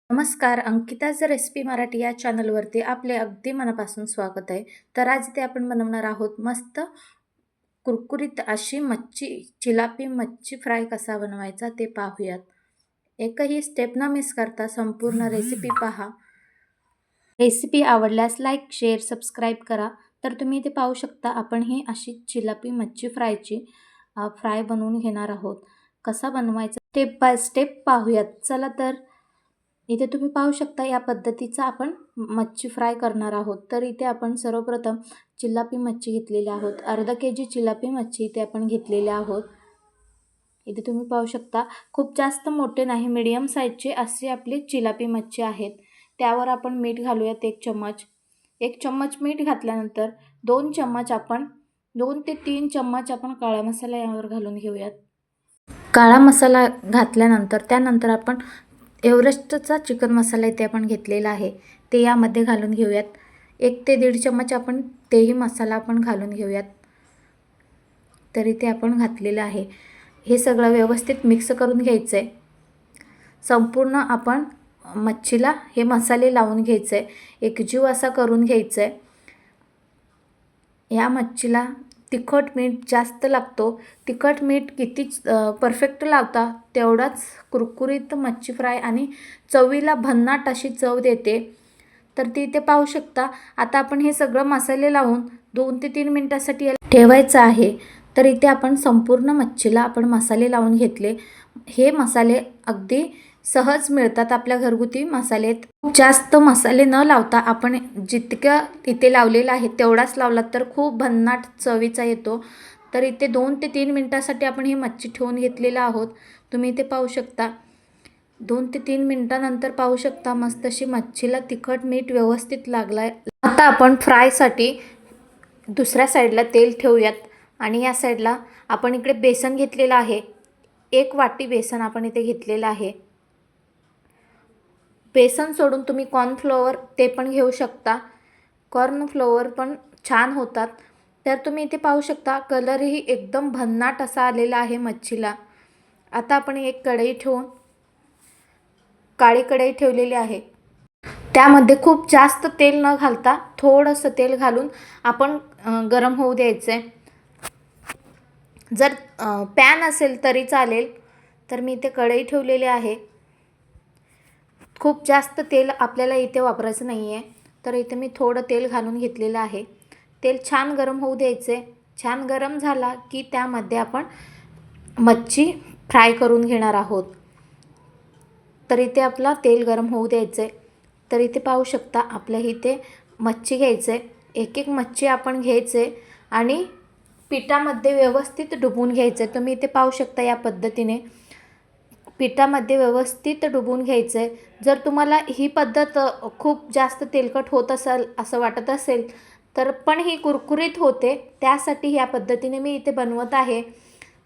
नमस्कार, अंकिताज रेसिपी मराठी या चॅनलवरती आपले अगदी मनापासून स्वागत आहे. तर आज इथे आपण बनवणार आहोत मस्त कुरकुरीत अशी चिलापी मच्छी फ्राय कसा बनवायचा ते पाहूयात. एकही स्टेप न मिस करता संपूर्ण रेसिपी पहा. रेसिपी आवडल्यास लाईक, शेअर, सबस्क्राईब करा. तर तुम्ही इथे पाहू शकता आपण ही अशी चिलापी मच्छी फ्राय बनवून घेणार आहोत. कसा बनवायचा स्टेप बाय स्टेप पाहूयात. चला तर इथे तुम्ही पाहू शकता या पद्धतीचा आपण मच्छी फ्राय करणार आहोत. तर इथे आपण सर्वप्रथम चिलापी मच्छी घेतलेली आहोत. अर्धा केजी चिलापी मच्छी इथे आपण घेतलेली आहोत. इथे तुम्ही पाहू शकता खूप जास्त मोठे नाही, मीडियम साईजचे असे आपली चिलापी मच्छी आहेत. त्यावर आपण मीठ घालूयात 1 चम्मच. 1 चम्मच मीठ घातल्यानंतर 2 ते 3 चम्मच आपण काळा मसाला यावर घालून घेऊयात. काळा मसाला घातल्यानंतर त्यानंतर आपण एव्हरेस्टचा चिकन मसाला इथे आपण घेतलेला आहे ते यामध्ये घालून घेऊयात. 1 ते 1.5 चम्मच आपण तेही मसाला आपण घालून घेऊयात. तर इथे आपण घातलेलं आहे. हे सगळं व्यवस्थित मिक्स करून घ्यायचं आहे. संपूर्ण आपण मच्छीला हे मसाले लावून घ्यायचे आहे, एकजीव असा करून घ्यायचं आहे. या मच्छीला तिखट मीठ जास्त लागतो. तिखट मीठ किती परफेक्ट लावता तेवढाच कुरकुरीत मच्छी फ्राय आणि चवीला भन्नाट अशी चव देते. तर ती इथे पाहू शकता. आता आपण हे सगळं मसाले लावून 2 ते 3 मिनिटासाठी ठेवायचं आहे. तर इथे आपण संपूर्ण मच्छीला आपण मसाले लावून घेतले. हे मसाले अगदी सहज मिळतात, आपल्या घरगुती मसाले. खूप जास्त मसाले न लावता आपण जितक्या इथे लावलेला आहे तेवढाच लावला तर खूप भन्नाट चवीचा येतो. तर इथे 2 ते 3 मिनिटासाठी आपण ही मच्छी ठेवून घेतलेला आहोत. तुम्ही इथे पाहू शकता 2 ते 3 मिनिटानंतर पाहू शकता मस्त अशी मच्छीला तिखट मीठ व्यवस्थित लागलाय. आता आपण फ्रायसाठी दुसऱ्या साईडला तेल ठेवूयात आणि या साईडला आपण इकडे बेसन घेतलेलं आहे. 1 वाटी बेसन आपण इथे घेतलेलं आहे. बेसन सोडून तुम्ही कॉर्नफ्लोअर ते पण घेऊ शकता. कॉर्नफ्लोअर पण छान होतात. तर तुम्ही इथे पाहू शकता कलरही एकदम भन्नाट असा आलेला आहे मच्छीला. आता आपण एक कढई ठेवून काळी कढई ठेवलेली आहे. त्यामध्ये खूप जास्त तेल न घालता थोडंसं तेल घालून आपण गरम होऊ द्यायचं आहे. जर पॅन असेल तरी चालेल. तर मी इथे कढई ठेवलेली आहे. खूप जास्त तेल आपल्याला इथे वापरायचं नाही आहे. तर इथे मी थोडं तेल घालून घेतलेलं आहे. तेल छान गरम होऊ द्यायचे. छान गरम झाला की त्यामध्ये आपण मच्छी फ्राय करून घेणार आहोत. तर इथे आपला तेल गरम होऊ द्यायचं आहे. तर इथे पाहू शकता आपल्या इथे मच्छी घ्यायचं आहे. एक एक मच्छी आपण घ्यायचं आहे आणि पिठामध्ये व्यवस्थित डुबवून घ्यायचं आहे. तुम्ही इथे पाहू शकता या पद्धतीने पिठामध्ये व्यवस्थित डुबवून घ्यायचं आहे. जर तुम्हाला ही पद्धत खूप जास्त तेलकट होत असेल असं वाटत असेल तर पण ही कुरकुरीत होते, त्यासाठी ह्या पद्धतीने मी इथे बनवत आहे.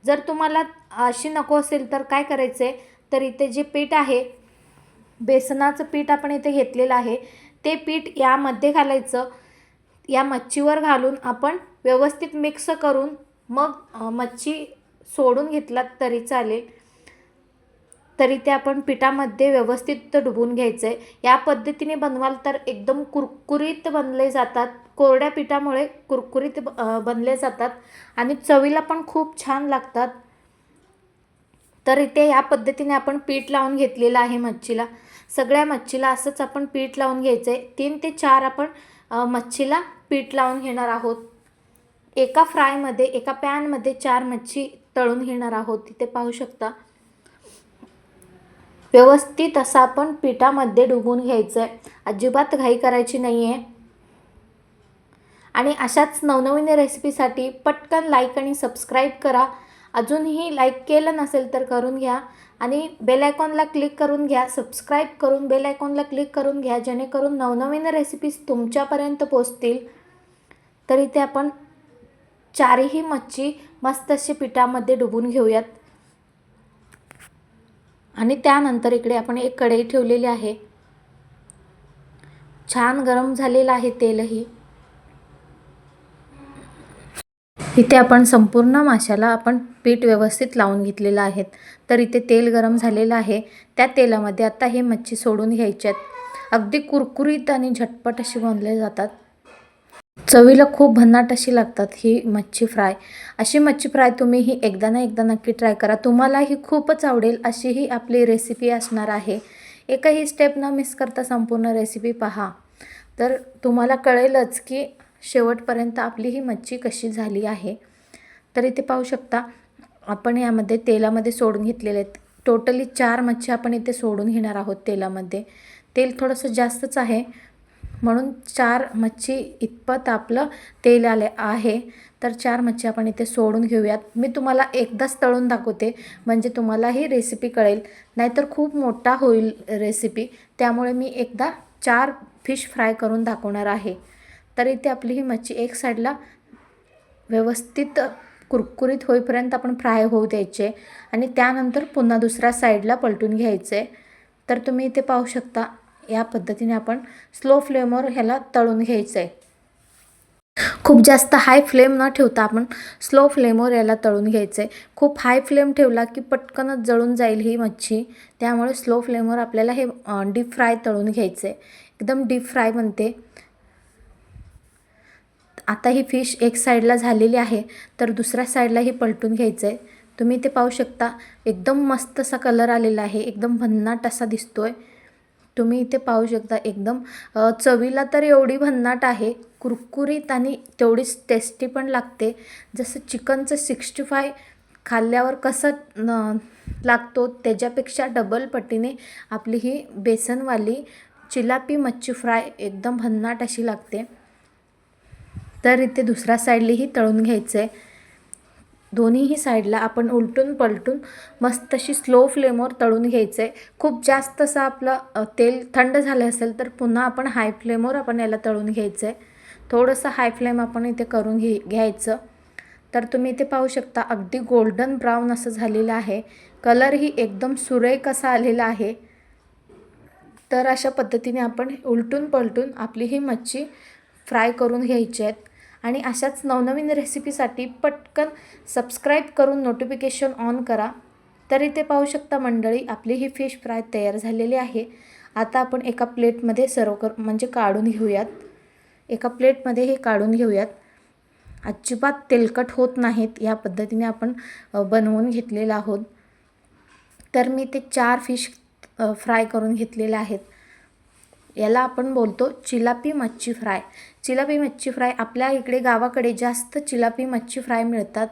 जर तुम्हाला अशी नको असेल तर काय करायचं आहे, तर इथे जे पीठ आहे बेसनाचं पीठ आपण इथे घेतलेलं आहे ते पीठ यामध्ये घालायचं. या मच्छीवर घालून आपण व्यवस्थित मिक्स करून मग मच्छी सोडून घेतलात तरी चालेल. तरी ते आपण पिठामध्ये व्यवस्थित डुबवून घ्यायचं आहे. या पद्धतीने बनवाल तर एकदम कुरकुरीत बनले जातात. कोरड्या पिठामुळे कुरकुरीत बनले जातात आणि चवीला पण खूप छान लागतात. तर इथे या पद्धतीने आपण पीठ लावून घेतलेलं आहे मच्छीला. सगळ्या मच्छीला असंच आपण पीठ लावून घ्यायचं आहे. 3 ते 4 आपण मच्छीला पीठ लावून घेणार आहोत. एका फ्रायमध्ये एका पॅनमध्ये 4 मच्छी तळून घेणार आहोत. तिथे पाहू शकता व्यवस्थित असं आपण पिठामध्ये डुबवून घ्यायचं आहे. अजिबात घाई करायची नाही आहे. आणि अशाच नवनवीन रेसिपीसाठी पटकन लाईक आणि सबस्क्राईब करा. अजूनही लाईक केलं नसेल तर करून घ्या आणि बेल आयकॉनला क्लिक करून घ्या. सबस्क्राईब करून बेल आयकॉनला क्लिक करून घ्या, जेणेकरून नवनवीन रेसिपीज तुमच्यापर्यंत पोहोचतील. तर इथे आपण 4ही मच्छी मस्त अशी पिठामध्ये डुबवून घेऊयात. आणि त्यानंतर इकडे आपण एक कढई ठेवलेली आहे. छान गरम झालेलं आहे तेलही. इथे आपण संपूर्ण माशाला आपण पीठ व्यवस्थित लावून घेतलेलं आहे. तर इथे तेल गरम झालेलं आहे. त्या तेलामध्ये आता हे मच्छी सोडून घ्यायची आहेत. अगदी कुरकुरीत आणि झटपट अशी बनले जातात. चवीला खूप भन्नाट अशी लागतात ही मच्छी फ्राय. अशी मच्छी फ्राय तुम्ही ही एकदा ना एकदा नक्की ट्राय करा. तुम्हाला ही खूपच आवडेल अशी ही आपली रेसिपी असणार आहे. एकही स्टेप न मिस करता संपूर्ण रेसिपी पहा, तर तुम्हाला कळेलच की शेवटपर्यंत आपली ही मच्छी कशी झाली आहे. तर इथे पाहू शकता आपण यामध्ये तेलामध्ये सोडून घेतलेले आहेत. टोटली 4 मच्छी आपण इथे सोडून घेणार आहोत तेलामध्ये. तेल थोडंसं जास्तच आहे म्हणून 4 मच्छी इतपत आपलं तेल आले आहे. तर 4 मच्छी आपण इथे सोडून घेऊयात. मी तुम्हाला एकदाच तळून दाखवते म्हणजे तुम्हाला ही रेसिपी कळेल, नाहीतर खूप मोठा होईल रेसिपी. त्यामुळे मी एकदा 4 फिश फ्राय करून दाखवणार आहे. तर इथे आपली ही मच्छी एक साईडला व्यवस्थित कुरकुरीत होईपर्यंत आपण फ्राय होऊ द्यायचे आणि त्यानंतर पुन्हा दुसऱ्या साईडला पलटून घ्यायचे. तर तुम्ही इथे पाहू शकता या पद्धतीने आपण स्लो फ्लेमवर ह्याला तळून घ्यायचं आहे. खूप जास्त हाय फ्लेम न ठेवता आपण स्लो फ्लेमवर याला तळून घ्यायचं आहे. खूप हाय फ्लेम ठेवला की पटकनच जळून जाईल ही मच्छी. त्यामुळे स्लो फ्लेमवर आपल्याला हे डीप फ्राय तळून घ्यायचं आहे. एकदम डीप फ्राय बनते. आता ही फिश एक साईडला झालेली आहे तर दुसऱ्या साईडलाही पलटून घ्यायचं आहे. तुम्ही इथे पाहू शकता एकदम मस्त असा कलर आलेला आहे. एकदम भन्नाट असा दिसतोय. तुम्ही इथे पाहू शकता एकदम चवीला तर एवढी भन्नाट आहे, कुरकुरीत आणि तेवढीच टेस्टी पण लागते. जसं चिकनचं 65 खाल्ल्यावर कसं लागतो त्याच्यापेक्षा डबल पटीने आपली ही बेसनवाली चिलापी मच्छी फ्राय एकदम भन्नाट अशी लागते. तर इथे दुसऱ्या साईडलाही तळून घ्यायचं आहे. दोन्हीही साईडला आपण उलटून पलटून मस्त अशी स्लो फ्लेमवर तळून घ्यायचं आहे. खूप जास्त असं आपलं तेल थंड झालं असेल तर पुन्हा आपण हाय फ्लेमवर आपण याला तळून घ्यायचं आहे. थोडंसं हाय फ्लेम आपण इथे करून घ्यायचं. तर तुम्ही इथे पाहू शकता अगदी गोल्डन ब्राऊन असं झालेलं आहे. कलरही एकदम सुरेख असा आलेला आहे. तर अशा पद्धतीने आपण उलटून पलटून आपली ही मच्छी फ्राय करून घ्यायची आहेत. आणि अशाच नवनवीन रेसिपीसाठी पटकन सबस्क्राईब करून नोटिफिकेशन ऑन करा. तर इथे पाहू शकता मंडळी आपली ही फिश फ्राय तयार झालेली आहे. आता आपण एका प्लेटमध्ये सर्व म्हणजे काढून घेऊयात. एका प्लेटमध्ये हे काढून घेऊयात. अजिबात तेलकट होत नाहीत या पद्धतीने आपण बनवून घेतलेलं आहोत. तर मी ते 4 फिश फ्राय करून घेतलेले आहेत. याला आपण बोलतो चिलापी मच्छी फ्राय. चिलापी मच्छी फ्राय आपल्या इकडे गावाकडे जास्त चिलापी मच्छी फ्राय मिळतात.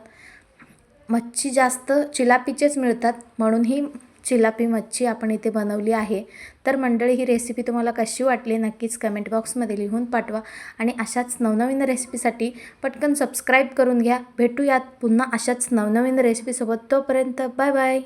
मच्छी जास्त चिलापीचेच मिळतात म्हणून ही चिलापी मच्छी आपण इथे बनवली आहे. तर मंडळी ही रेसिपी तुम्हाला कशी वाटली नक्कीच कमेंट बॉक्समध्ये लिहून पाठवा. आणि अशाच नवनवीन रेसिपीसाठी पटकन सबस्क्राईब करून घ्या. भेटूयात पुन्हा अशाच नवनवीन रेसिपीसोबत. तोपर्यंत बाय बाय.